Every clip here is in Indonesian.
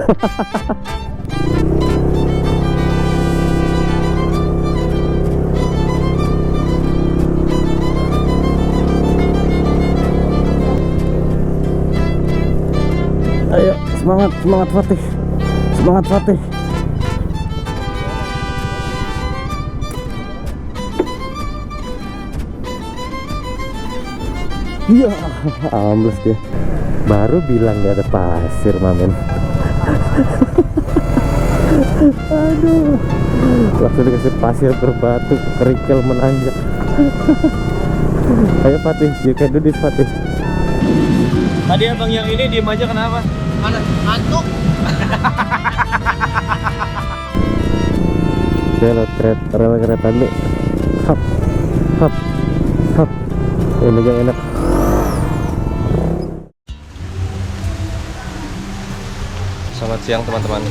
Ayo, semangat, semangat Fatih. Semangat Fatih. Iya, ambles dia. Baru bilang gak ada pasir, Mamen. Aduh, langsung dikasih pasir berbatu, kerikil menanjak. Ayo Fatih, you can do this Fatih. Tadi abang yang ini diem aja kenapa? Mana? Ngantuk. Saya lo rel kereta dulu. Hap, hap, hap. Ini yang enak. Selamat siang teman-teman.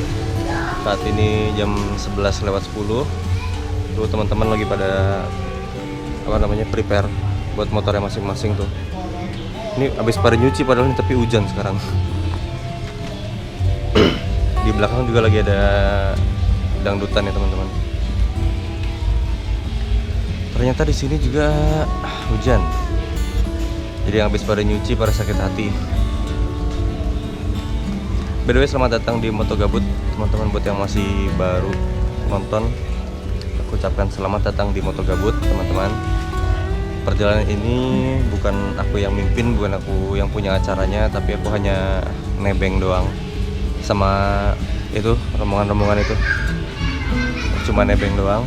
Saat ini jam 11:10. Tuh teman-teman lagi pada prepare buat motornya masing-masing tuh. Ini abis pada nyuci padahal ini tapi hujan sekarang. Di belakang juga lagi ada dangdutan ya teman-teman. Ternyata di sini juga hujan. Jadi yang habis pada nyuci pada sakit hati. By the way, selamat datang di Moto Gabut teman-teman. Buat yang masih baru nonton, aku ucapkan selamat datang di Moto Gabut teman-teman. Perjalanan ini bukan aku yang mimpin, bukan aku yang punya acaranya, tapi aku hanya nebeng doang sama itu rombongan-rombongan itu. Cuma nebeng doang.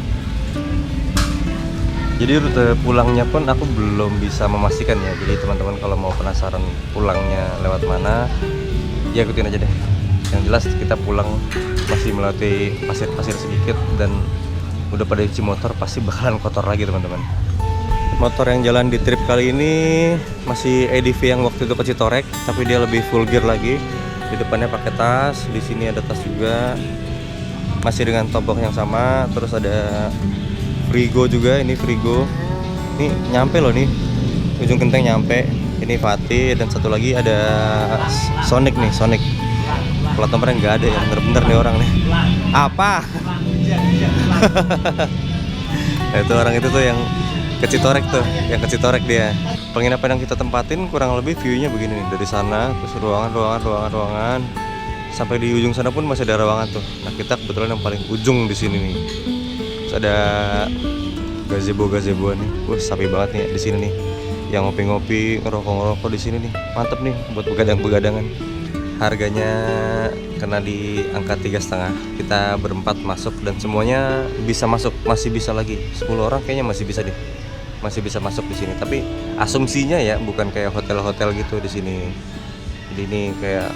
Jadi rute pulangnya pun aku belum bisa memastikan ya. Jadi teman-teman kalau mau penasaran pulangnya lewat mana, ya ikutin aja deh. Yang jelas kita pulang masih melalui pasir-pasir sedikit dan udah pada cuci motor, pasti bakalan kotor lagi teman-teman. Motor yang jalan di trip kali ini masih ADV yang waktu itu ke Citorek, tapi dia lebih full gear lagi. Di depannya pakai tas, di sini ada tas juga, masih dengan tombok yang sama. Terus ada Frigo juga, ini Frigo. Ini nyampe loh nih, ujung genteng nyampe. Ini Fatih dan satu lagi ada Sonic nih, Sonic. Plat nomornya nggak ada ya, bener-bener nih orang nih. Apa? Nah, itu orang itu tuh yang ke Citorek tuh, yang ke Citorek dia. Penginapan yang kita tempatin kurang lebih view-nya begini nih, dari sana terus ruangan sampai di ujung sana pun masih ada ruangan tuh. Nah, kita kebetulan yang paling ujung di sini nih. Terus ada gazebo nih. Wah, sapi banget nih di sini nih. Yang ngopi-ngopi, ngerokok di sini nih. Mantep nih buat begadang-begadangan. Harganya kena di angka 3,5. Kita berempat masuk dan semuanya bisa masuk, masih bisa lagi. 10 orang kayaknya masih bisa deh. Masih bisa masuk di sini. Tapi asumsinya ya bukan kayak hotel-hotel gitu di sini. Jadi ini kayak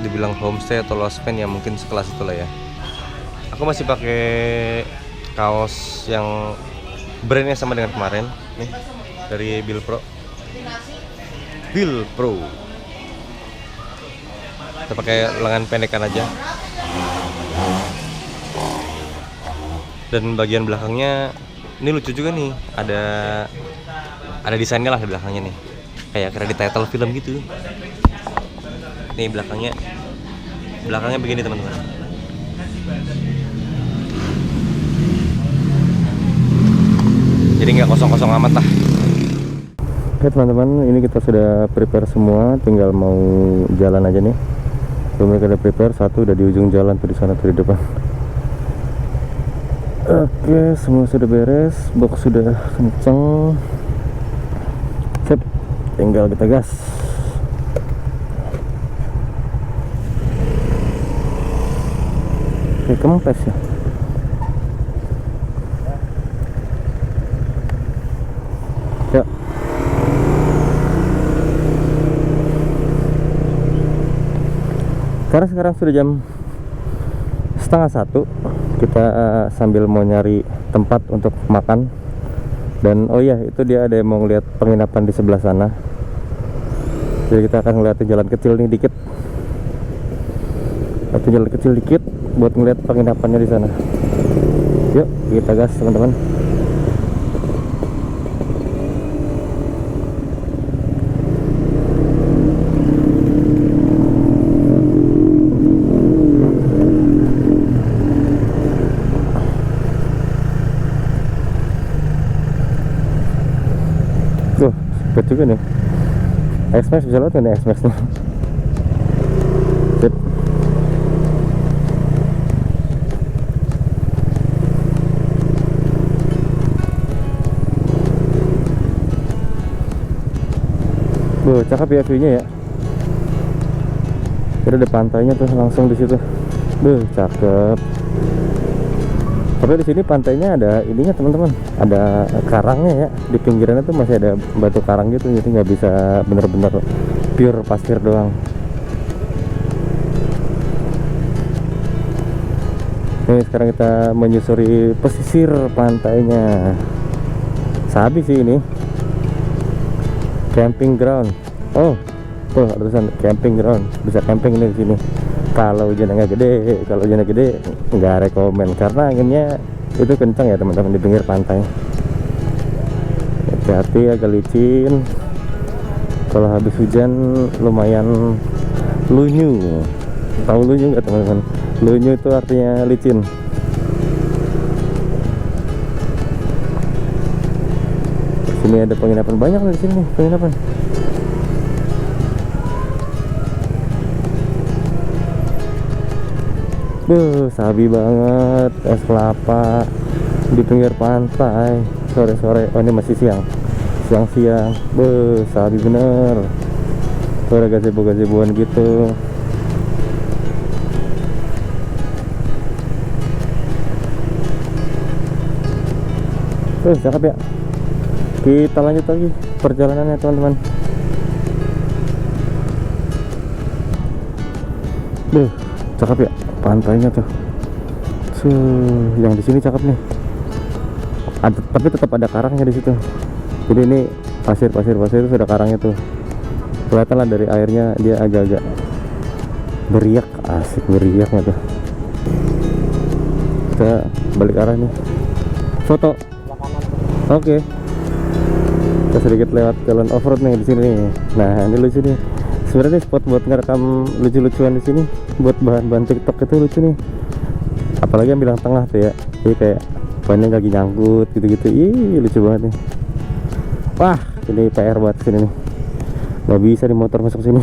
dibilang homestay atau lost van ya, mungkin sekelas itulah ya. Aku masih pakai kaos yang brandnya sama dengan kemarin nih, dari Bill Pro. Kita pakai lengan pendekan aja. Dan bagian belakangnya ini lucu juga nih, ada desainnya lah di belakangnya nih, kayak kredit title film gitu. Nih belakangnya begini teman-teman. Jadi nggak kosong-kosong amat lah. Oke teman-teman, ini kita sudah prepare semua, tinggal mau jalan aja nih. Mereka udah prepare, satu udah di ujung jalan tuh, di sana tuh di depan. Oke, semua sudah beres, box sudah kenceng. Sip, tinggal kita gas. Oke, kempes ya. Ya. Karena sekarang sudah jam 12:30, kita sambil mau nyari tempat untuk makan. Dan oh iya, itu dia ada yang mau ngeliat penginapan di sebelah sana. Jadi kita akan ngeliatin jalan kecil nih dikit. Atau jalan kecil dikit buat ngeliat penginapannya di sana. Yuk, kita gas teman-teman. juga nih. X-Max bisa lewat kan ya X-Max nih. Sip. Cakep ya view-nya ya. Kira ada pantainya tuh langsung di situ. Cakep. Tapi di sini pantainya ada ininya teman-teman, ada karangnya ya. Di pinggirannya tuh masih ada batu karang gitu, jadi nggak bisa bener-bener pure pasir doang. Nih sekarang kita menyusuri pesisir pantainya. Sabi sih ini. Camping ground. Oh, tuh ada tulisan camping ground. Bisa camping ini di sini. Kalau hujannya nggak gede, nggak rekomen karena anginnya itu kencang ya teman-teman di pinggir pantai. Hati-hati, agak licin. Kalau habis hujan lumayan lunyu. Tahu lunyu nggak teman-teman? Lunyu itu artinya licin. Sini ada penginapan banyak di sini nih, penginapan. Sabi banget es kelapa di pinggir pantai sore-sore. Oh ini masih siang-siang. Sabi bener. Tuh ada gazebo-gazeboan gitu. Cakep ya. Kita lanjut lagi perjalanannya teman-teman. Cakep ya pantainya tuh. Yang di sini cakep nih. Tapi tetap ada karangnya di situ. Jadi ini pasir itu sudah karangnya tuh. Kelihatan lah dari airnya dia agak-agak beriak, asik beriaknya tuh. Kita balik arah nih. Foto. Oke. Kita sedikit lewat jalan off-road nih di sini. Nah, ini lucu nih. Sebenarnya spot buat ngerekam lucu-lucuan di sini, buat bahan-bahan TikTok itu lucu nih. Apalagi yang bilang tengah tuh ya. Jadi kayak bannya lagi nyangkut gitu-gitu. Ih, lucu banget nih. Wah, ini PR buat sini nih. Gak bisa di motor masuk sini.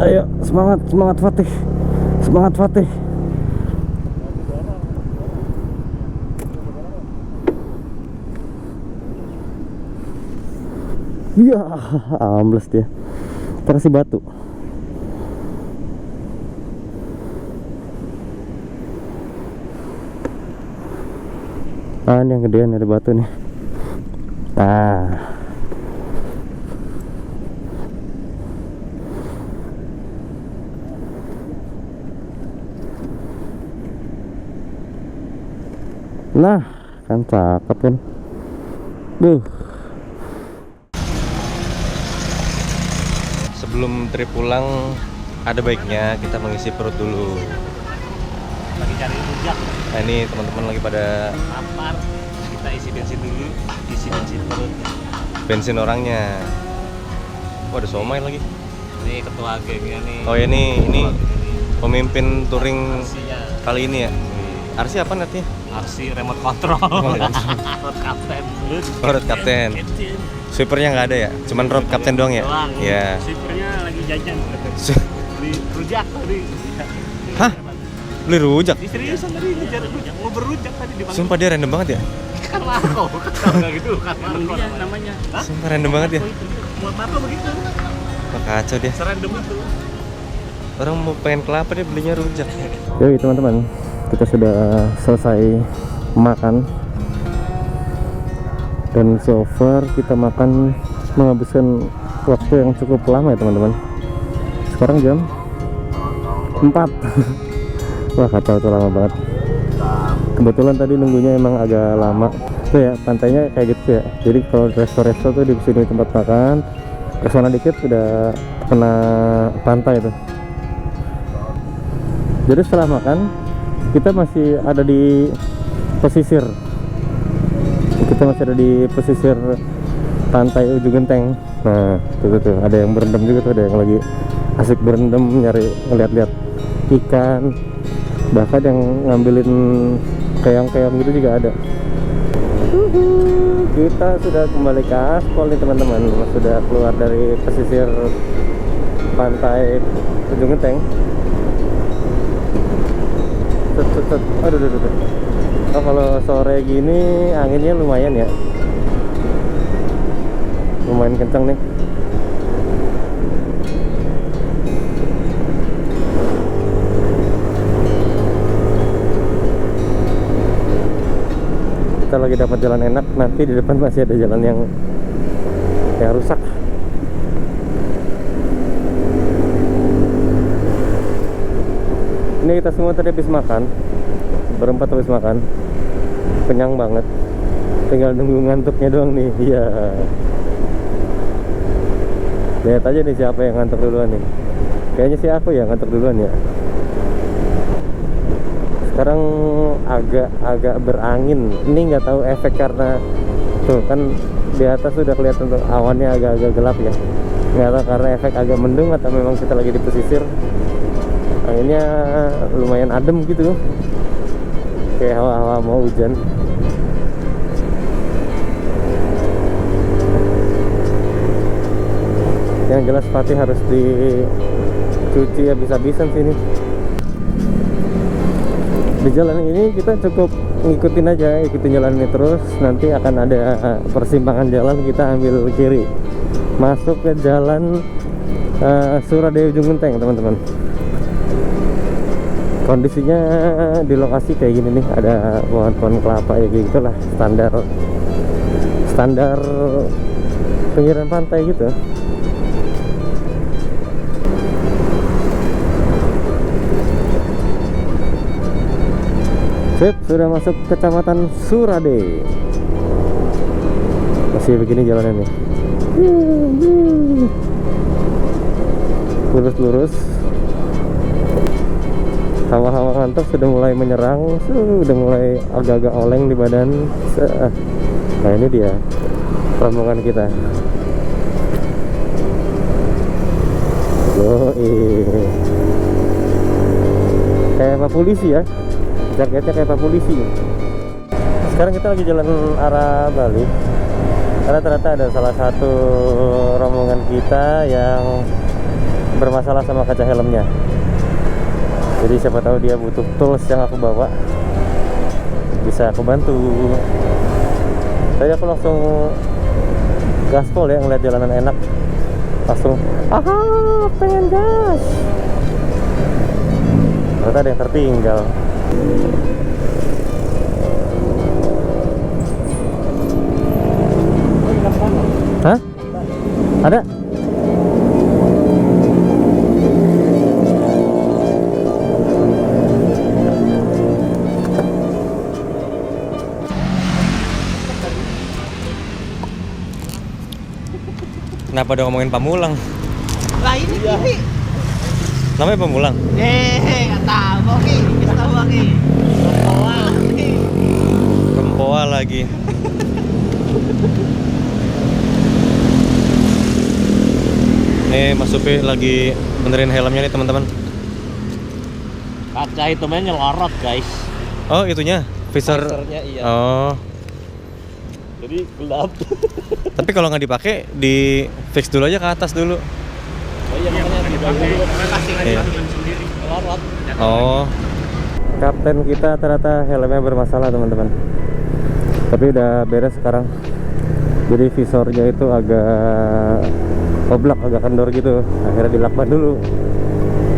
Ayo, semangat Fatih. Semangat Fatih. Ya, ambles dia. Kita kasih batu. Ini yang gedean ada batu nih. Nah, kan cakep kan. Sebelum trip pulang, ada baiknya kita mengisi perut dulu. Lagi cari rujak. Nah ini teman-teman lagi pada Lapar. Kita isi bensin dulu, isi bensin perut. bensin orangnya. Ada somai lagi. Ini ketua gengnya nih. Oh ya ini pemimpin touring Arsinya. kali ini ya. Arsi apa nantinya? Arsi remote control. Road captain. Road captain. Sweepernya nggak ada ya? Cuman road captain doang ya? Iya. Sweepernya lagi jajan. Beli rujak tadi. Hah? Beli rujak? Seriusan tadi ngejar rujak, mau berrujak tadi di Sumpah dia random banget ya? Kan Marco, kan gitu kan Marco namanya. Sumpah random banget ya? Buat Marco begitu. Wah, kacau dia. Serandom itu. Orang mau pengen kelapa dia belinya rujak. Yoi teman-teman, kita sudah selesai makan. Dan so far kita makan menghabiskan waktu yang cukup lama ya teman-teman. Sekarang jam 4. Wah kacau tuh, lama banget. Kebetulan tadi nunggunya emang agak lama. Tuh ya pantainya kayak gitu ya. Jadi kalau resto-resto tuh di sini tempat makan, kesana dikit udah kena pantai tuh. Jadi setelah makan kita masih ada di pesisir. Kita masih ada di pesisir pantai Ujung Genteng. Nah, tuh ada yang berendam juga tuh, ada yang lagi asik berendam nyari ngeliat-liat ikan. Bahkan yang ngambilin keong-keong gitu juga ada. Kita sudah kembali ke aspal nih teman-teman. Sudah keluar dari pesisir pantai Ujung Genteng. Aduh. Oh, kalau sore gini anginnya lumayan ya, lumayan kencang nih. Kita lagi dapat jalan enak, nanti di depan masih ada jalan yang rusak. Ini kita semua tadi habis makan, berempat habis makan, kenyang banget. Tinggal nunggu ngantuknya doang nih. Iya. Lihat aja nih siapa yang ngantuk duluan nih. Kayaknya sih aku yang ngantuk duluan ya. Sekarang agak berangin. Ini nggak tahu efek karena tuh kan di atas sudah kelihatan tuh awannya agak-agak gelap ya. Nggak tahu karena efek agak mendung atau memang kita lagi di pesisir. Anginnya lumayan adem gitu, kayak hawa-hawa mau hujan. Yang jelas Fatih harus dicuci habis-habisan sini. Di jalan ini kita cukup ngikutin aja, ikutin jalan ini terus. Nanti akan ada persimpangan jalan, kita ambil kiri masuk ke jalan Suradaya Ujung Genteng teman-teman. Kondisinya di lokasi kayak gini nih, ada pohon-pohon kelapa ya gitu lah, standar pinggiran pantai gitu. Sip, sudah masuk kecamatan Suradaya. Masih begini jalannya nih, lurus-lurus. Hawa-hawa ngantuk sudah mulai menyerang, sudah mulai agak-agak oleng di badan. Nah ini dia rombongan kita. Kayak Pak Polisi ya, jaketnya kayak Pak Polisi. Sekarang kita lagi jalan arah balik, karena ternyata ada salah satu rombongan kita yang bermasalah sama kaca helmnya. Jadi siapa tahu dia butuh tools yang aku bawa, bisa aku bantu. Tadi aku langsung gaspol ya, ngeliat jalanan enak, langsung pengen gas. Ternyata ada yang tertinggal. Hah? Ada? Kenapa udah ngomongin Pamulang? Lah ini kiri. Namanya Pamulang? Nggak tahu Ki. Kita tahu Ki. Rempoa lagi. Nih Mas Supi lagi benerin helmnya nih teman-teman. Kaca hitamnya nyelorot guys. Oh itunya, visornya iya. Oh. Jadi gelap. Tapi kalau nggak dipakai, di fix dulu aja ke atas dulu. Oh iya makanya dipakai dulu. Iya. Nyelorot. Oh. Kapten kita ternyata helmnya bermasalah teman-teman. Tapi udah beres sekarang. Jadi visornya itu agak oblak, agak kendor gitu. Akhirnya dilakban dulu.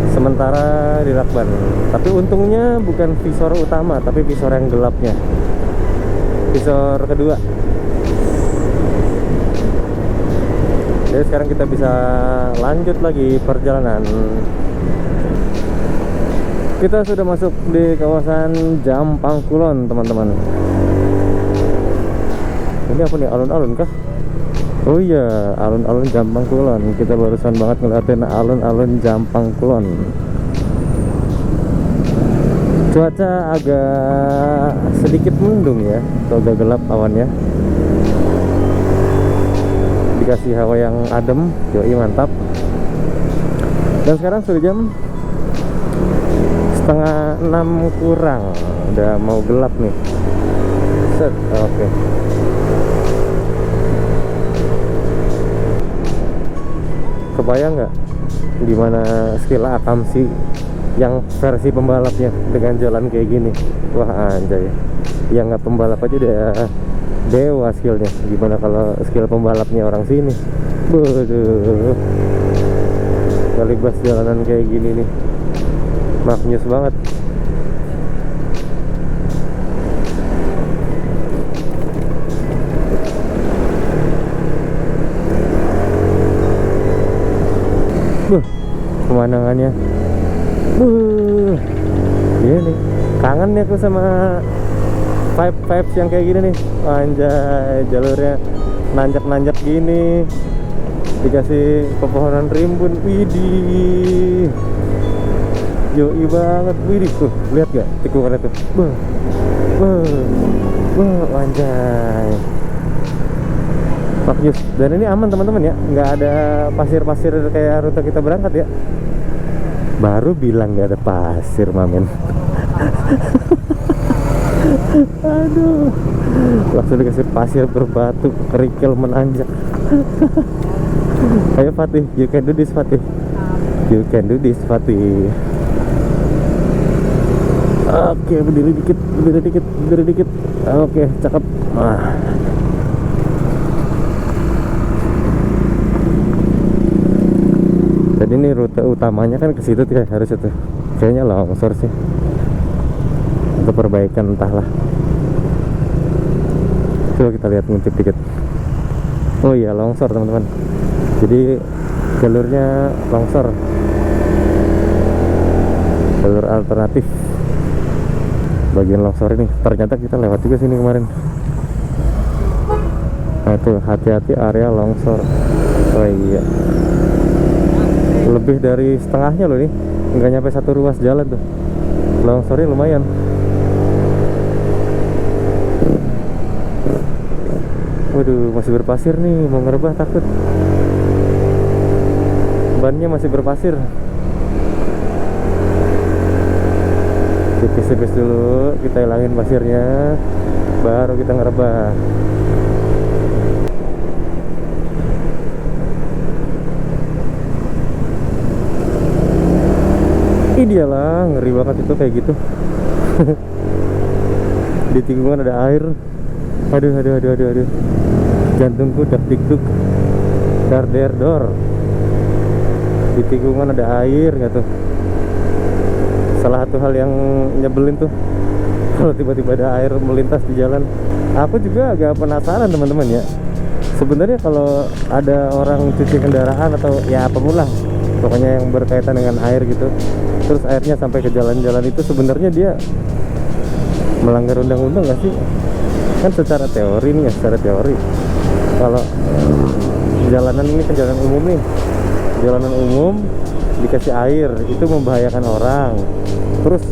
Sementara dilakban. Tapi untungnya bukan visor utama, tapi visor yang gelapnya. Visor kedua. Jadi sekarang kita bisa lanjut lagi perjalanan. Kita sudah masuk di kawasan Jampang Kulon teman-teman. Ini apa nih, alun-alun kah? Oh iya, alun-alun Jampang Kulon. Kita barusan banget ngeliatin alun-alun Jampang Kulon. Cuaca agak sedikit mendung ya, atau agak gelap awannya. Dikasih hawa yang adem, yoi mantap. Dan sekarang sudah jam 5:30 kurang, udah mau gelap nih. Set, oke. Kebayang nggak gimana skill Akamsi yang versi pembalapnya dengan jalan kayak gini? Wah anjay, yang nggak pembalap aja udah dewa skillnya. Gimana kalau skill pembalapnya orang sini? Waduh, kalibas jalanan kayak gini nih, maknyus banget. Pemandangannya iya nih, kangen nih aku sama vibes yang kayak gini nih. Anjay, jalurnya nanjak-nanjak gini, dikasih pepohonan rimbun. Widih, yoi banget. Widih, tuh lihat gak tikungannya tuh. Anjay, maknyus. Dan ini aman teman-teman ya, nggak ada pasir-pasir kayak rute kita berangkat ya. Baru bilang nggak ada pasir, mamen. Aduh, langsung dikasih pasir berbatu, kerikil menanjak. Ayo Fatih, you can do this Fatih. You can do this Fatih. Oke, berdiri dikit. Oke, cakep. Jadi ini rute utamanya kan ke situ tidak harus itu. Kayaknya longsor sih. Untuk perbaikan entahlah. Coba kita lihat ngintip dikit. Oh iya, longsor teman-teman. Jadi jalurnya longsor. Jalur alternatif. Bagian longsor ini. Ternyata kita lewat juga sini kemarin. Nah itu, hati-hati area longsor. Oh iya, lebih dari setengahnya loh nih, nggak nyampe 1 ruas jalan tuh. Longsornya lumayan. Waduh, masih berpasir nih, mau ngerebah takut. Bannya masih berpasir. Tipis-tipis dulu, kita hilangin pasirnya, baru kita ngerebah. Iyalah, ngeri banget itu kayak gitu. Di tikungan ada air. Aduh. Jantungku dak-dikduk, dar-der-dor. Di tikungan ada air nggak tuh? Salah satu hal yang nyebelin tuh kalau tiba-tiba ada air melintas di jalan. Aku juga agak penasaran teman-teman ya. Sebenarnya kalau ada orang cuci kendaraan atau ya pemula, pokoknya yang berkaitan dengan air gitu, terus airnya sampai ke jalan-jalan itu, sebenarnya dia melanggar undang-undang nggak sih? Kan secara teori nih ya, secara teori kalau jalanan ini kan jalan umum nih, jalanan umum dikasih air itu membahayakan orang. Terus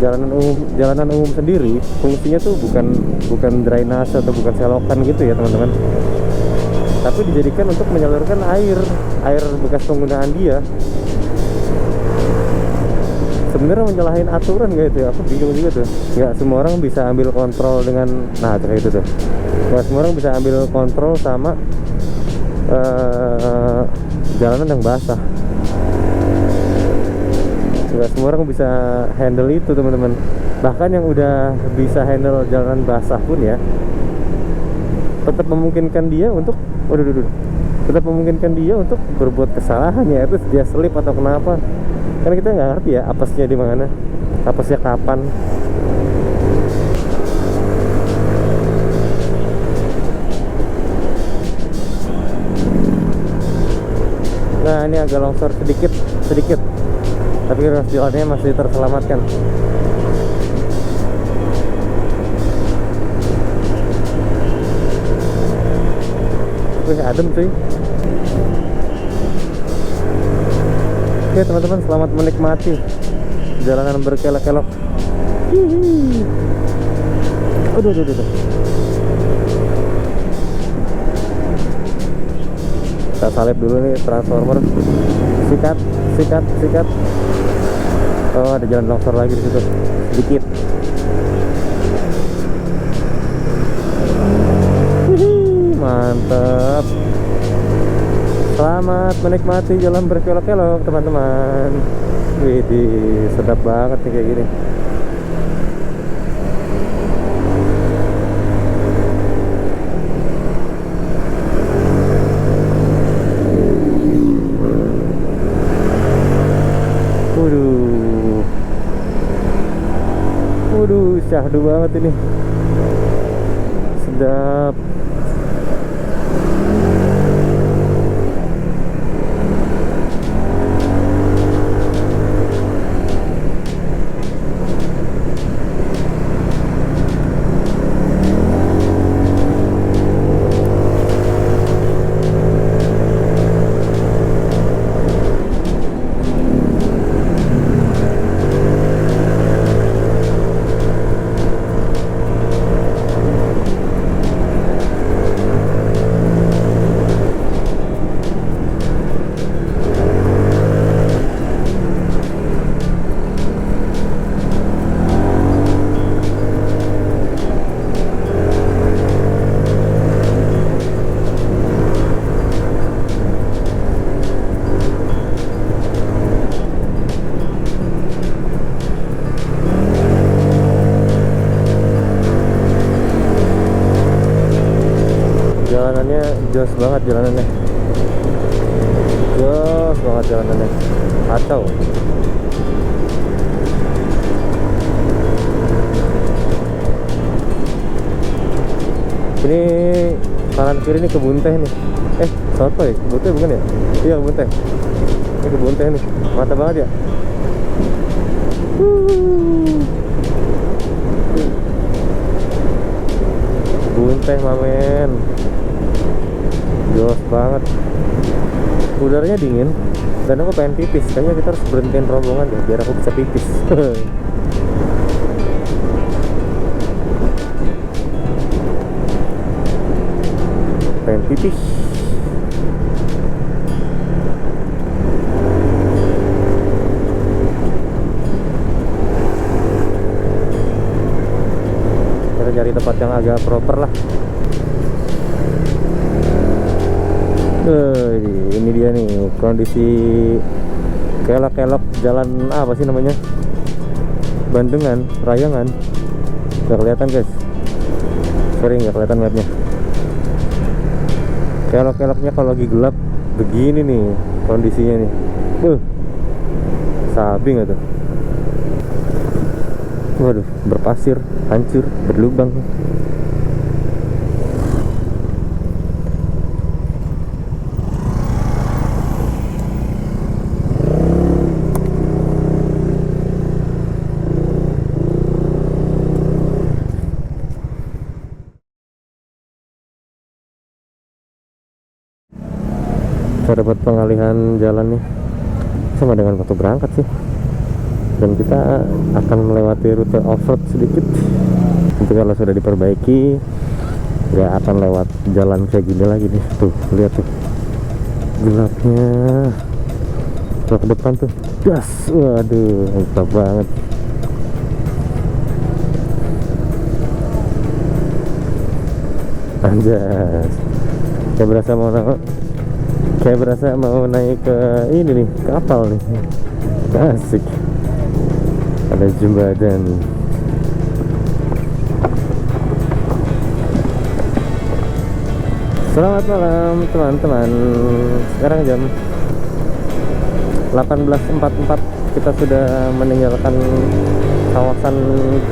jalanan umum sendiri fungsinya tuh bukan drainase atau bukan selokan gitu ya teman-teman, tapi dijadikan untuk menyalurkan air bekas penggunaan dia. Sebenarnya menyalahin aturan gak itu ya? Aku bingung juga tuh. Nggak semua orang bisa ambil kontrol dengan, nah kayak itu tuh. Nggak semua orang bisa ambil kontrol sama jalanan yang basah. Nggak semua orang bisa handle itu teman-teman. Bahkan yang udah bisa handle jalanan basah pun ya, tetap memungkinkan dia untuk tetap memungkinkan dia untuk berbuat kesalahan ya. Itu dia slip atau kenapa, karena kita nggak ngerti ya apesnya di mana, apesnya kapan. Nah ini agak longsor sedikit, tapi ruas jalannya masih terselamatkan. Wih, adem cuy. Oke teman-teman, selamat menikmati jalanan berkelok-kelok. Hihi. Aduh. Kita salip dulu nih transformer. Sikat. Oh, ada jalan longsor lagi di situ. Sedikit. Hihi, mantap. Selamat menikmati jalan berkelok-kelok, teman-teman. Widih, sedap banget nih kayak gini. Waduh, syahdu banget ini. Sedap. Jalanannya jos banget, jalanannya kacau. Ini kanan kiri ini kebun teh nih. Soto ya? Kebun teh bukan ya? Iya, kebun teh. Ini kebun teh nih, mantap banget ya. Kebun teh mamen, jos banget. Udaranya dingin dan aku pengen pipis. Kayaknya kita harus berhentiin rombongan deh biar aku bisa pipis. Pengen pipis. Kita cari tempat yang agak proper lah. Ini dia nih kondisi kelok-kelok jalan apa sih namanya, Bandengan, Rayangan. Gak kelihatan guys, sorry nggak kelihatan mapnya. Kelok-keloknya kalau lagi gelap begini nih kondisinya nih. Sabi nggak tuh? Waduh, berpasir, hancur, berlubang. Kita dapat pengalihan jalan nih sama dengan waktu berangkat sih, dan kita akan melewati rute off-road sedikit. Nanti kalau sudah diperbaiki nggak akan lewat jalan kayak gini lagi nih. Tuh lihat tuh gelapnya. Kalau ke depan tuh gas, waduh mantap banget. Anjas, kayak berasa mau naik ke ini nih, kapal nih. Asik. Ada jembatan. Selamat malam teman-teman. Sekarang jam 18.44. Kita sudah meninggalkan kawasan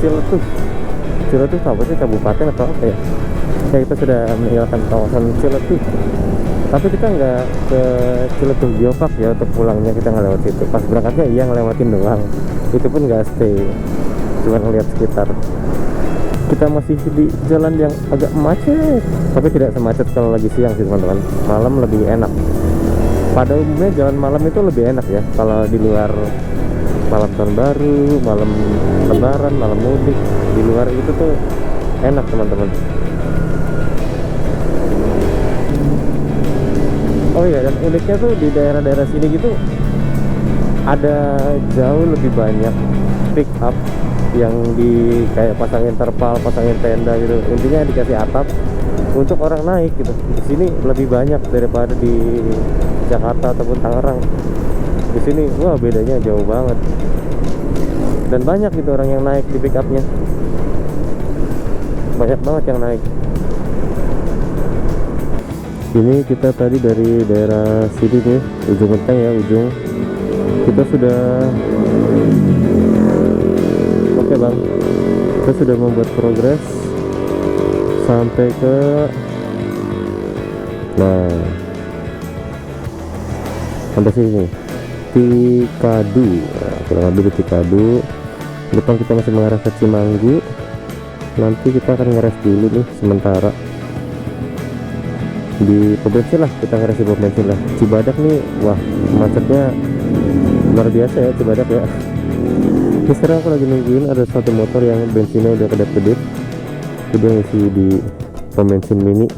Ciletuh. Ciletuh apa sih, kabupaten atau apa ya? Ya, kita sudah meninggalkan kawasan Ciletuh. Tapi kita nggak ke Ciletuh Geopark ya, untuk pulangnya kita nggak lewat situ. Pas berangkatnya iya ngelewatin doang, itu pun nggak stay, cuma ngeliat sekitar. Kita masih di jalan yang agak macet, tapi tidak semacet kalau lagi siang sih teman-teman. Malam lebih enak. Pada umumnya jalan malam itu lebih enak ya, kalau di luar malam tahun baru, malam lebaran, malam mudik. Di luar itu tuh enak teman-teman. Oh iya, dan uniknya tuh di daerah-daerah sini gitu ada jauh lebih banyak pick up yang di kayak pasangin terpal, pasangin tenda gitu. Intinya dikasih atap untuk orang naik gitu. Di sini lebih banyak daripada di Jakarta ataupun Tangerang. Di sini wah bedanya jauh banget. Dan banyak gitu orang yang naik di pick upnya. Banyak banget yang naik. Ini kita tadi dari daerah sini nih, ujung Genteng ya, ujung. Kita sudah oke bang, kita sudah membuat progres sampai ke sampai sini Cikadu. Nah, kurang lebih di Cikadu. Depan kita masih mengarah ke Cimanggu. Nanti kita akan ngeres dulu nih sementara di pom bensin lah, kita ngeres di pom bensin lah. Cibadak nih, wah macetnya luar biasa ya Cibadak ya. Ini sekarang aku lagi nungguin ada satu motor yang bensinnya udah kedap-kedip. Dia ngisi di pom bensin mini.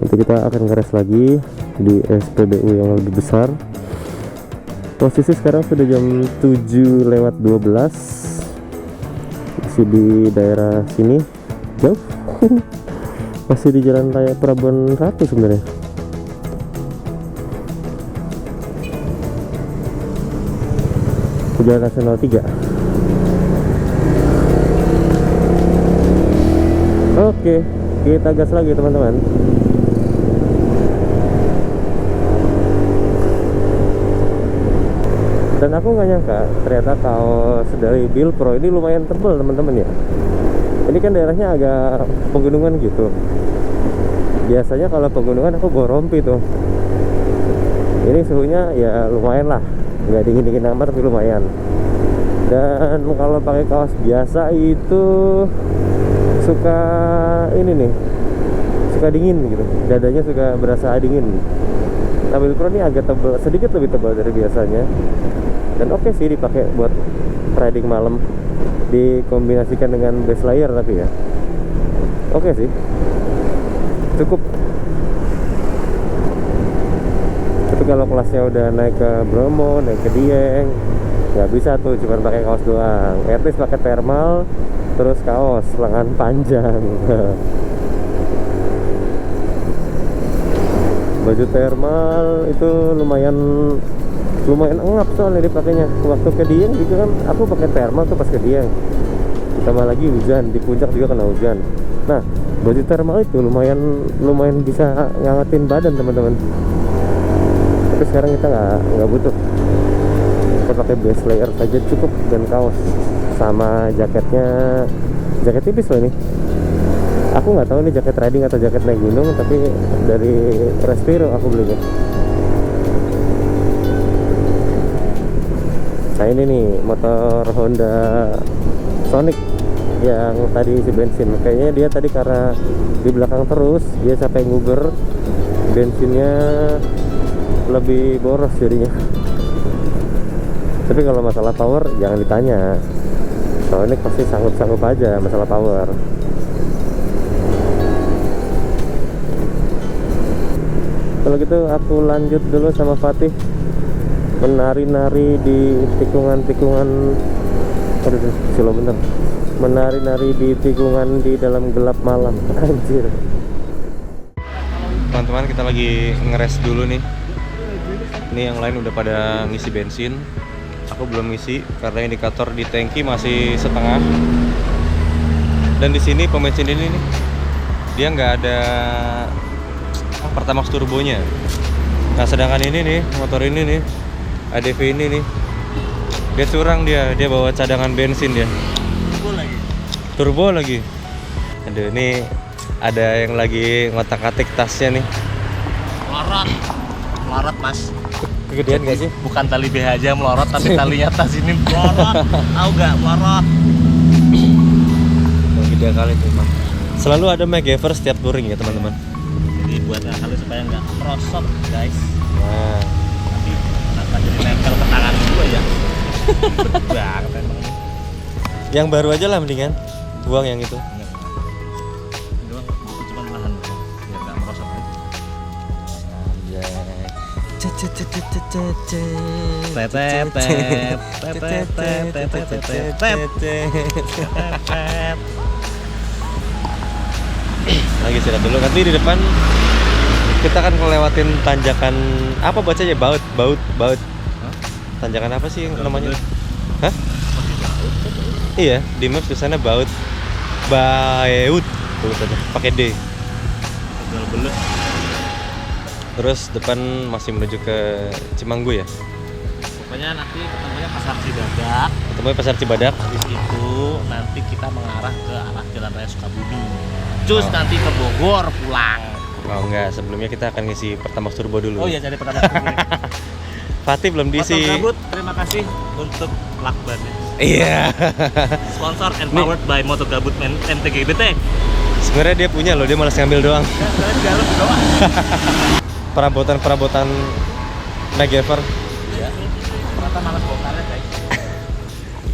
Nanti kita akan ngeres lagi di SPBU yang lebih besar. Posisi sekarang sudah jam 7:12. Masih di daerah sini jauh. Masih di Jalan Raya Prabuan Ratu sebenarnya. Jalan Nasional 3. Oke, kita gas lagi teman-teman. Dan aku nggak nyangka ternyata kaos dari Bilpro ini lumayan tebal teman-teman ya. Ini kan daerahnya agak pegunungan gitu. Biasanya kalau pegunungan aku bawa rompi tuh. Ini suhunya ya lumayan lah, nggak dingin-dingin amat tapi lumayan. Dan kalau pakai kaos biasa itu suka ini nih, suka dingin gitu, dadanya suka berasa dingin. Nah Bilpro ini agak tebal, sedikit lebih tebal dari biasanya. Dan oke sih dipakai buat riding malam, dikombinasikan dengan base layer tapi ya oke sih, cukup. Tapi kalau kelasnya udah naik ke Bromo, naik ke Dieng, nggak bisa tuh cuma pakai kaos doang. At least pakai thermal terus kaos lengan panjang. Baju thermal itu lumayan engap soalnya dipakainya. Waktu ke Dieng juga kan aku pakai thermal tuh pas ke Dieng, ditambah lagi hujan, di puncak juga kena hujan. Nah baju thermal itu lumayan bisa ngangetin badan teman-teman. Tapi sekarang kita nggak butuh, kita pakai base layer saja cukup, dan kaos sama jaketnya, jaket tipis loh ini. Aku nggak tahu ini jaket riding atau jaket naik gunung, tapi dari Respiro aku belinya. Nah ini nih motor Honda Sonic yang tadi isi bensin. Kayaknya dia tadi karena di belakang terus, dia sampai nguber, bensinnya lebih boros jadinya. Tapi kalau masalah power jangan ditanya, Sonic pasti sanggup-sanggup aja masalah power. Kalau gitu aku lanjut dulu sama Fatih menari-nari di tikungan-tikungan, aduh slow bener, menari-nari di tikungan di dalam gelap malam. Anjir. Teman-teman, kita lagi ngeres dulu nih. Ini yang lain udah pada ngisi bensin. Aku belum ngisi karena indikator di tangki masih setengah. Dan di sini pom bensin ini nih, dia nggak ada Pertamax turbonya. Nah sedangkan ini nih, motor ini nih, ADV ini nih, dia curang, dia bawa cadangan bensin dia. Turbo lagi. Aduh, ini ada yang lagi ngotak-atik tasnya nih. Melorot mas. Kegedean gak sih? Bukan tali BH aja melorot, tapi talinya tas ini melorot. Tahu gak melorot? Gede kali tuh emang. Selalu ada MacGyver setiap touring ya teman-teman. Jadi buat kali supaya nggak merosot guys. Nah, Tapi kenapa jadi nempel ke tangan gue ya? Banget emang. Yang baru aja lah mendingan. Buang yang itu. Doang, itu cuma nahan doang. Biar nggak merosot aja. Lagi istirahat dulu. Nanti di depan kita kan ngelewatin tanjakan apa bacanya? Baut. Tanjakan apa sih yang namanya? Hah? Iya, di maps tulisannya Baut. Tulisannya pakai D. Belut. Terus depan masih menuju ke Cimanggu ya. Pokoknya nanti ketemunya Pasar Cibadak. Ketemu pasar Cibadak. Habis itu nanti kita mengarah ke arah Jalan Raya Sukabumi. Cus nanti ke Bogor pulang. Oh enggak, sebelumnya kita akan ngisi Pertamax Turbo dulu. Oh iya, jadi pertama kali. Fatih belum diisi. Motor Gabut, terima kasih untuk lakbannya. Iya. Sponsor and powered by Motor Gabut MTGBT. Sebenarnya dia punya loh, dia malas ngambil doang. Ya, saya di dalam doang. Perabotan Nagever. Ya. Ternyata malas bongkarnya, guys.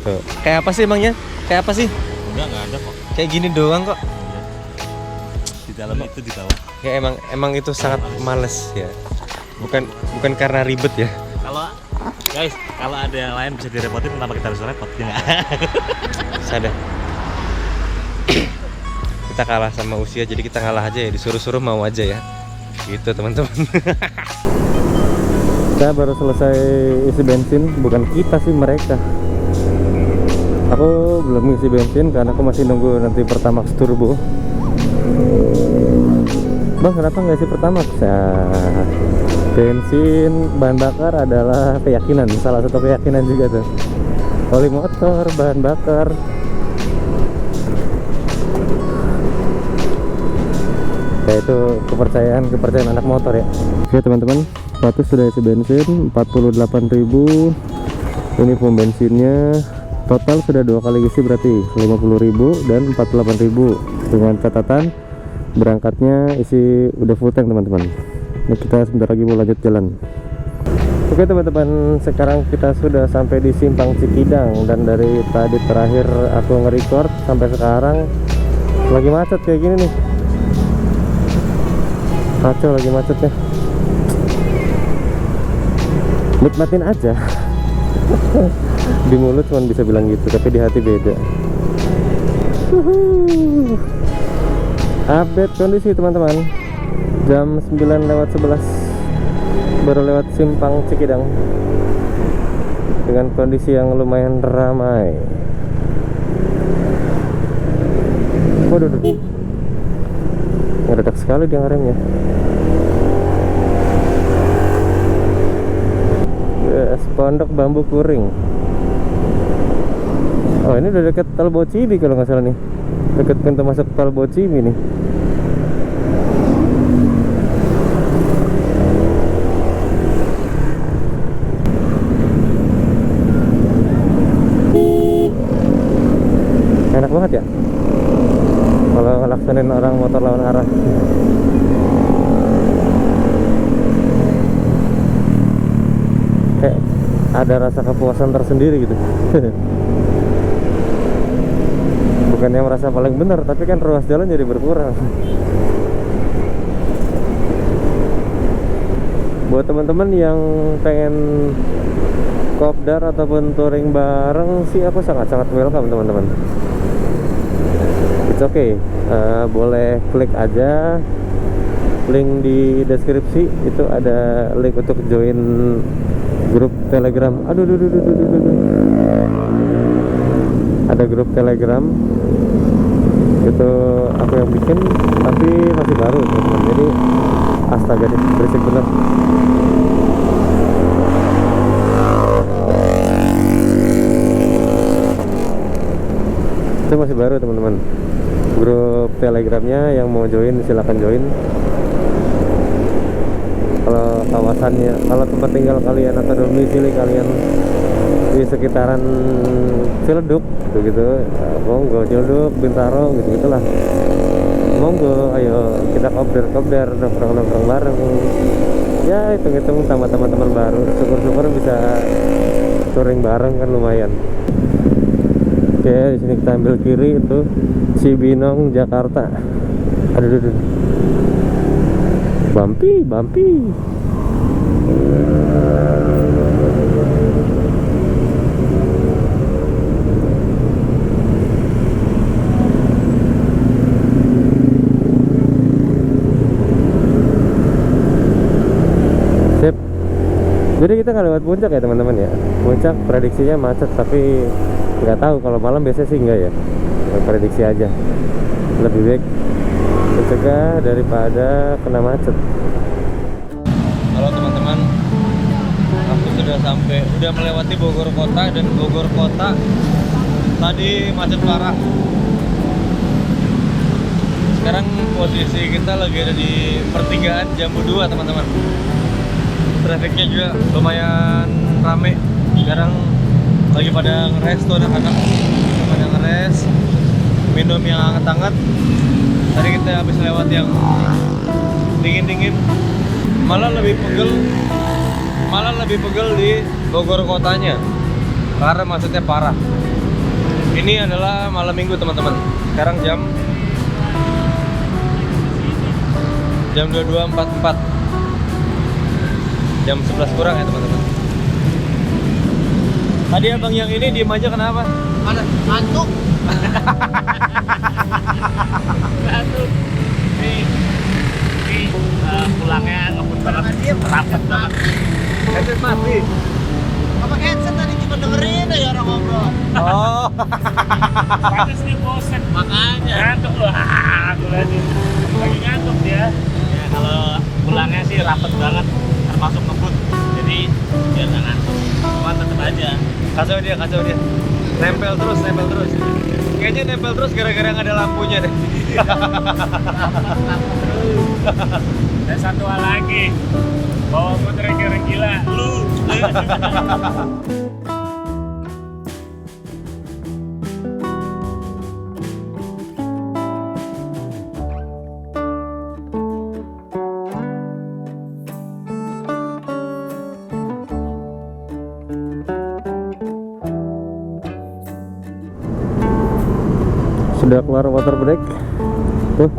Tuh. Kayak apa sih emangnya? Kayak apa sih? Enggak ada kok. Kayak gini doang kok. Di dalam itu di bawah. Ya emang itu sangat males ya. Bukan karena ribet ya. Kalau ada yang lain bisa direpotin, kenapa kita harus repot? Ya nggak? Sadar. Kita kalah sama usia, jadi kita ngalah aja ya, disuruh-suruh mau aja ya. Gitu teman-teman. Kita baru selesai isi bensin, bukan kita sih, mereka. Aku belum isi bensin karena aku masih nunggu nanti Pertamax Turbo. Bang, kenapa nggak isi Pertamax? Nah, bensin, bahan bakar adalah keyakinan, salah satu keyakinan juga tuh. Oli motor, bahan bakar. Ya itu kepercayaan anak motor ya. Oke teman-teman, Fatih sudah isi bensin 48.000. Ini pom bensinnya. Total sudah 2 kali isi berarti 50.000 dan 48.000. Dengan catatan berangkatnya isi udah full tank teman-teman. Ini kita sebentar lagi mau lanjut jalan. Oke teman-teman, sekarang kita sudah sampai di Simpang Cikidang. Dan dari tadi terakhir aku nge-record sampai sekarang lagi macet kayak gini nih. Kacau lagi macetnya. Nikmatin aja. Di mulut cuma bisa bilang gitu, tapi di hati beda. Update kondisi teman-teman. Jam 9:11 baru lewat Simpang Cikidang dengan kondisi yang lumayan ramai. Waduh, ngedadak sekali dia ngeremnya. Yes, Pondok Bambu Kuring. Oh, ini udah deket Tol Bocibi kalau nggak salah nih. Deket pintu masuk Tol Bocibi nih. Enak banget ya kalau ngelaksanin orang motor lawan arah. Kayak ada rasa kepuasan tersendiri gitu. Bukannya merasa paling benar, tapi kan ruas jalan jadi berkurang. Buat teman-teman yang pengen kopdar ataupun touring bareng sih, aku sangat-sangat welcome teman-teman. It's okay, boleh klik aja link di deskripsi, itu ada link untuk join grup Telegram. Aduh. Ada grup Telegram, itu aku yang bikin, tapi masih baru teman-teman. Jadi astaga, berisik bener. Itu masih baru teman-teman. Grup Telegramnya yang mau join silakan join. Kalau kawasannya, kalau tempat tinggal kalian atau domisili kalian di sekitaran Ciledug gitu, monggo. Ciledug, Bintaro gitu gitulah, monggo, ayo kita kopdar nongkrong bareng ya. Hitung-hitung tambah teman-teman baru, syukur-syukur bisa touring bareng kan lumayan. Oke, di sini kita ambil kiri itu Cibinong, Jakarta. Aduh. Bumpy. Sip. Jadi kita nggak lewat puncak ya teman-teman ya. Puncak prediksinya macet, tapi nggak tahu kalau malam biasanya sih enggak ya. Prediksi aja. Lebih baik mencegah daripada kena macet. Halo teman-teman, aku sudah melewati Bogor Kota, dan Bogor Kota tadi macet parah. Sekarang posisi kita lagi ada di pertigaan Jambu 2 teman-teman. Trafiknya juga lumayan rame. Sekarang lagi pada ngeres tuh anak-anak, pada ngeres minum yang hangat-hangat. Tadi kita habis lewat yang dingin-dingin, malah lebih pegel di Bogor Kotanya karena macetnya parah. Ini adalah malam minggu teman-teman. Sekarang jam 22.44, jam 11 kurang ya teman-teman. Tadi abang yang ini diem aja, kenapa? Mana? Ngantuk. Ngantuk. Ini pulangnya ngebut banget, rapet banget. Headset mati. Apa headset tadi cuma dengerin aja orang ngobrol. Oh. Panas nih bosen. Makanya. Ngantuk loh. Aku lagi ngantuk dia. Ya kalau pulangnya sih rapet banget, termasuk ngebut. Jadi dia nggak ngantuk. Cuma tetep aja. Kacau dia. Nempel terus. Kayaknya nempel terus gara-gara nggak ada lampunya deh. Dan satu hal lagi, bawa motor gila lu. Sudah keluar water break tuh.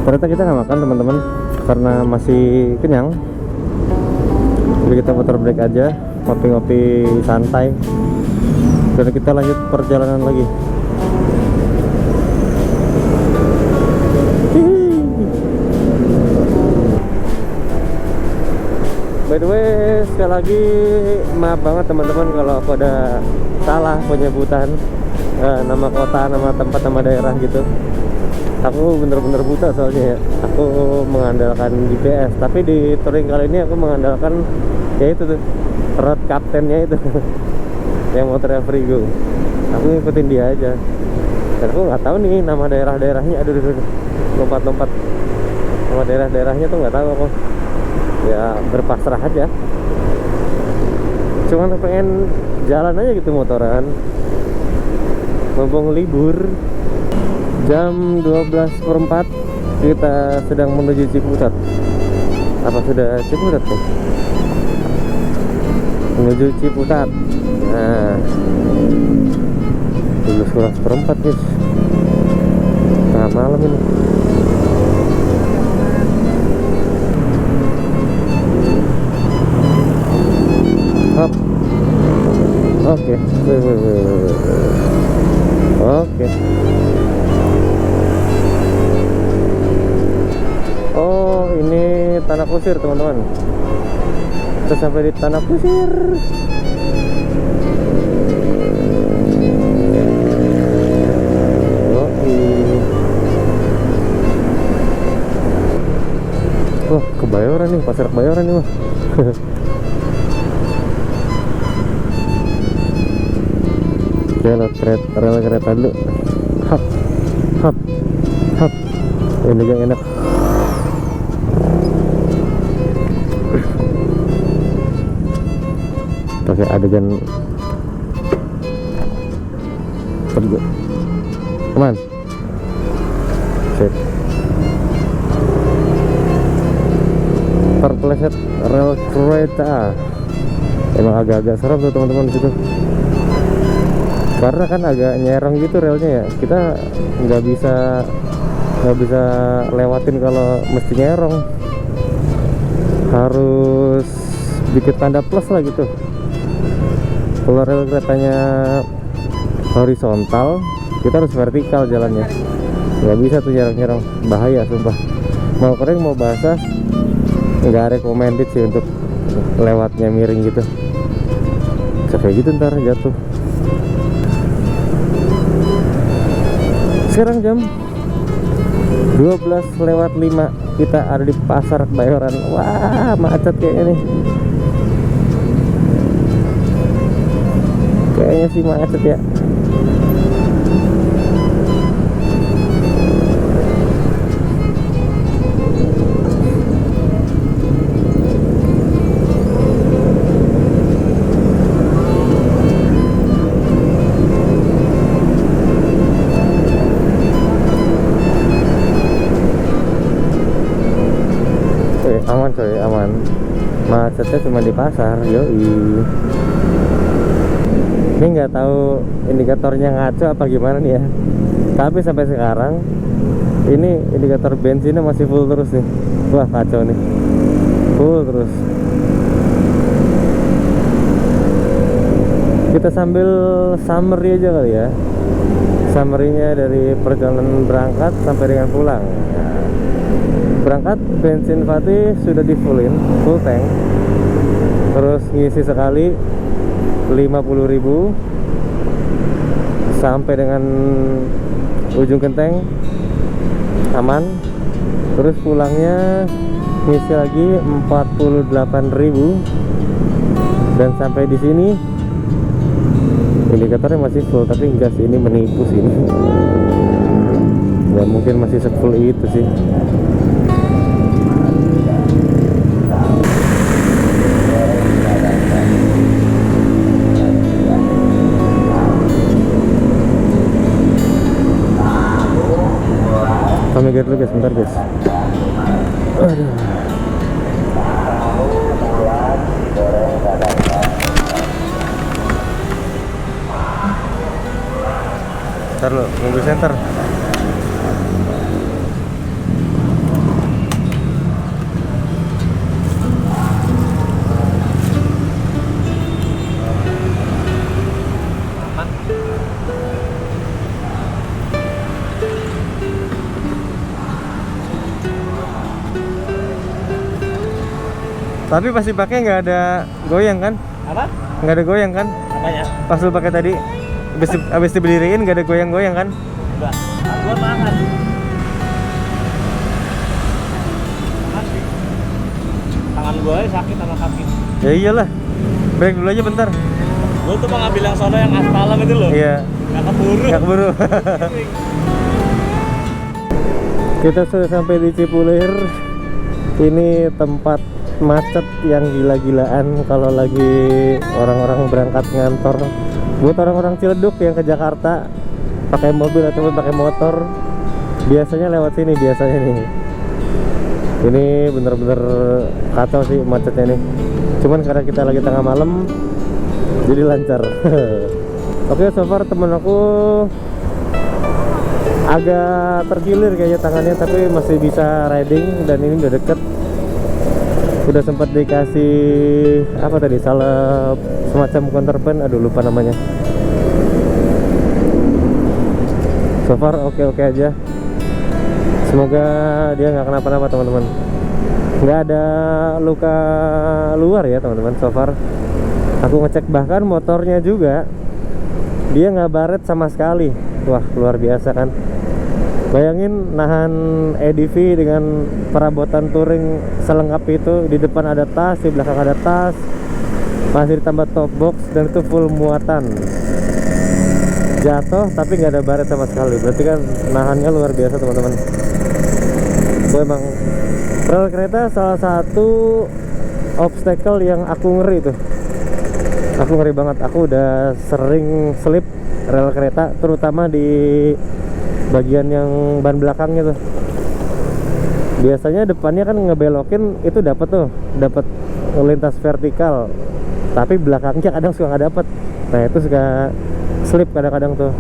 Ternyata kita nggak makan teman-teman karena masih kenyang. Jadi kita water break aja, ngopi-ngopi santai, dan kita lanjut perjalanan lagi. By the way, sekali lagi maaf banget teman-teman kalau aku ada salah penyebutan nama kota, nama tempat, nama daerah gitu. Aku bener-bener buta soalnya ya. Aku mengandalkan GPS, tapi di touring kali ini aku mengandalkan ya itu tuh, road captainnya itu yang motornya Frigo. Aku ngikutin dia aja. Dan aku nggak tahu nih nama daerah-daerahnya. Aduh, lompat-lompat. Nama daerah-daerahnya tuh nggak tahu aku. Ya berpasrah aja. Cuman pengen jalan aja gitu motoran. Mumpung libur, jam 12.04 kita sedang menuju Ciputat. Apa sudah Ciputat tuh? Menuju Ciputat. Nah, 12.04 guys. Tengah malam ini. Hop. Oke. Oke. Oh, ini Tanah Kusir teman-teman. Kita sampai di Tanah Kusir. Wah, Kebayoran nih, pasar Kebayoran nih mah. Oke, rel kereta dulu. Hap, hap, hap. Ini yang enak. Pakai adegan. Pergi. Aman. Sip. Terpeleset rel kereta. Emang agak-agak serem tuh teman-teman di situ. Karena kan agak nyerong gitu relnya ya. Kita nggak bisa lewatin kalau mesti nyerong. Harus bikin tanda plus lah gitu. Kalau rel keretanya horizontal, kita harus vertikal jalannya. Nggak bisa tuh nyerong-nyerong, bahaya sumpah. Mau kering mau basah nggak recommended sih untuk lewatnya miring gitu. Kayak gitu ntar jatuh. Sekarang jam 12:05, kita ada di Pasar Kebayoran. Wah, macet kayaknya nih. Kayaknya sih macet ya. Aman coy, aman. Macetnya cuma di pasar, yoi. Ini nggak tahu indikatornya ngaco apa gimana nih ya. Tapi sampai sekarang ini indikator bensinnya masih full terus nih. Wah, kacau nih. Full terus. Kita sambil summary aja kali ya. Summary-nya dari perjalanan berangkat sampai dengan pulang. Berangkat bensin Fatih sudah di full tank, terus ngisi sekali 50.000 sampai dengan ujung genteng aman. Terus pulangnya ngisi lagi 48.000 dan sampai di sini indikatornya masih full, tapi gas ini menipu sih. Nggak mungkin masih se-full itu sih. Mikir dulu guys, bentar guys. Aduh. Ntar lo, nunggu center. Tapi pasti pakai nggak ada goyang kan? Apa? Nggak ada goyang kan? Apanya? Pas lu pakai tadi, abis diberdiriin nggak ada goyang-goyang kan? Enggak. Gua makan. Masih. Tangan gua sakit sama kaki. Ya iyalah. Break dulu aja bentar. Gua tuh mau ngambil yang sono yang aspalam itu loh. Iya. Nggak keburu. Nggak keburu. Kita sudah sampai di Cipulir. Ini tempat macet yang gila-gilaan kalau lagi orang-orang berangkat ngantor. Buat orang-orang Ciledug yang ke Jakarta pakai mobil ataupun pakai motor, biasanya lewat sini biasanya nih. Ini bener-bener kacau sih macetnya nih. Cuman karena kita lagi tengah malam jadi lancar. Oke, so far temen aku agak tergilir kayaknya tangannya, tapi masih bisa riding dan ini udah deket. Udah sempat dikasih apa tadi, salep semacam counterpan, aduh lupa namanya. So far oke aja. Semoga dia nggak kenapa-napa teman-teman. Nggak ada luka luar ya teman-teman. So far aku ngecek bahkan motornya juga dia nggak baret sama sekali. Wah, luar biasa kan. Bayangin nahan EDV dengan perabotan touring selengkap itu. Di depan ada tas, di belakang ada tas, masih ditambah top box, dan itu full muatan. Jatuh tapi nggak ada baret sama sekali. Berarti kan nahannya luar biasa teman-teman. Itu emang rel kereta salah satu obstacle yang aku ngeri tuh. Aku ngeri banget. Aku udah sering slip rel kereta, terutama di bagian yang ban belakangnya tuh. Biasanya depannya kan ngebelokin itu dapat lintas vertikal. tapi belakangnya kadang suka nggak dapet. Nah itu suka slip kadang-kadang tuh.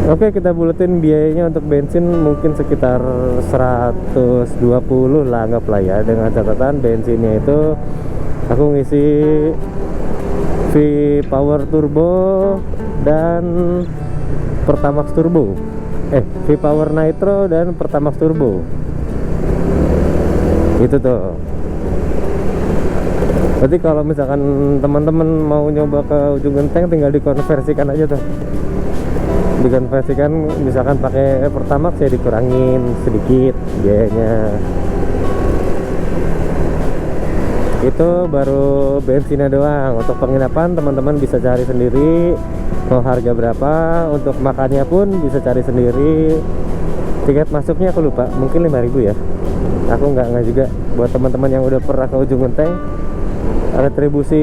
Oke, kita buletin biayanya untuk bensin mungkin sekitar 120 lah, anggaplah ya, dengan catatan bensinnya itu aku ngisi V Power Turbo dan Pertamax Turbo, V Power Nitro dan Pertamax Turbo. Itu tuh. Berarti kalau misalkan teman-teman mau nyoba ke ujung genteng, tinggal dikonversikan aja tuh. Dikonversikan misalkan pakai Pertamax ya dikurangin sedikit biayanya. Itu baru bensinnya doang. Untuk penginapan teman-teman bisa cari sendiri mau harga berapa. Untuk makannya pun bisa cari sendiri. Tiket masuknya aku lupa, mungkin 5.000 ya. Aku nggak juga. Buat teman-teman yang udah pernah ke ujung genteng, retribusi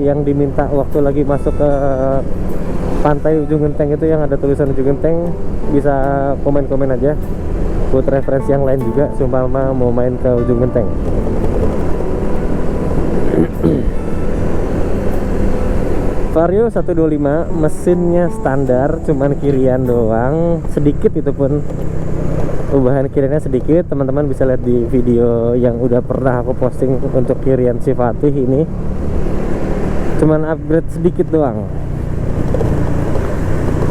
yang diminta waktu lagi masuk ke pantai ujung genteng itu yang ada tulisan ujung genteng, bisa komen-komen aja buat referensi yang lain juga seumpama mau main ke ujung genteng. Vario 125, mesinnya standar, cuman kirian doang sedikit, itu pun ubahan kiriannya sedikit. Teman-teman bisa lihat di video yang udah pernah aku posting untuk kirian si Fatih ini, cuman upgrade sedikit doang.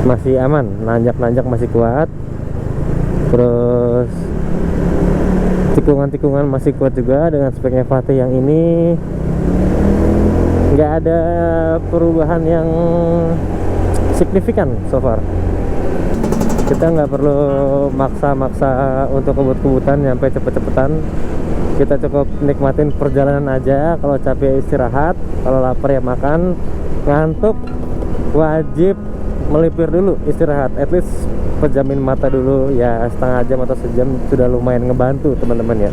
Masih aman, nanjak-nanjak masih kuat, terus tikungan-tikungan masih kuat juga dengan speknya Fatih yang ini. Nggak ada perubahan yang signifikan so far. Kita nggak perlu maksa-maksa untuk kebut-kebutan nyampe cepet-cepetan. Kita cukup nikmatin perjalanan aja. Kalau capek istirahat, kalau lapar ya makan, ngantuk wajib melipir dulu, istirahat, at least pejamin mata dulu ya, setengah jam atau sejam sudah lumayan ngebantu teman-teman ya.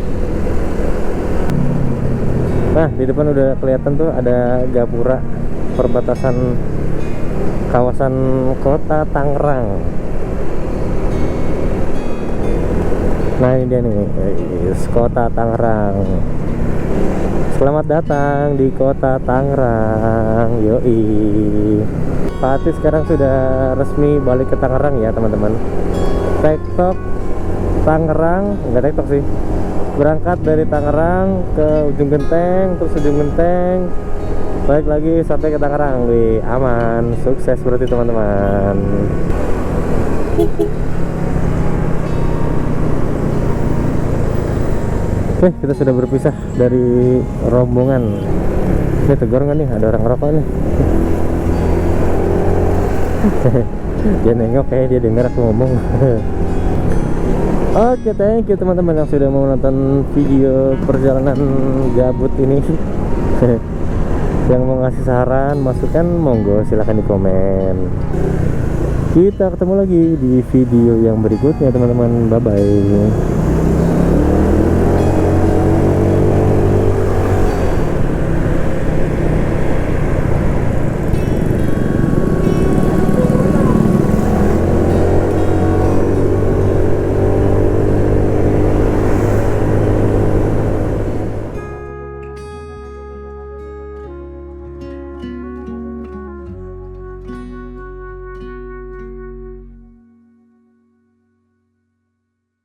Nah di depan udah kelihatan tuh ada gapura perbatasan kawasan kota Tangerang. Nah ini dia nih, kota Tangerang. Selamat datang di kota Tangerang, yoi. Fatih sekarang sudah resmi balik ke Tangerang ya teman-teman. TikTok Tangerang, enggak TikTok sih, berangkat dari Tangerang ke ujung genteng, terus ujung genteng balik lagi sampai ke Tangerang. Wih, aman, sukses berarti teman-teman. Oke, kita sudah berpisah dari rombongan. Ini tegur nggak nih? Ada orang ngerokok nih. Dia nengok, kayak dia dengar aku ngomong. Oke, thank you teman-teman yang sudah mau nonton video perjalanan gabut ini. Yang mau ngasih saran, masukan, monggo silahkan di komen. Kita ketemu lagi di video yang berikutnya teman-teman. Bye bye.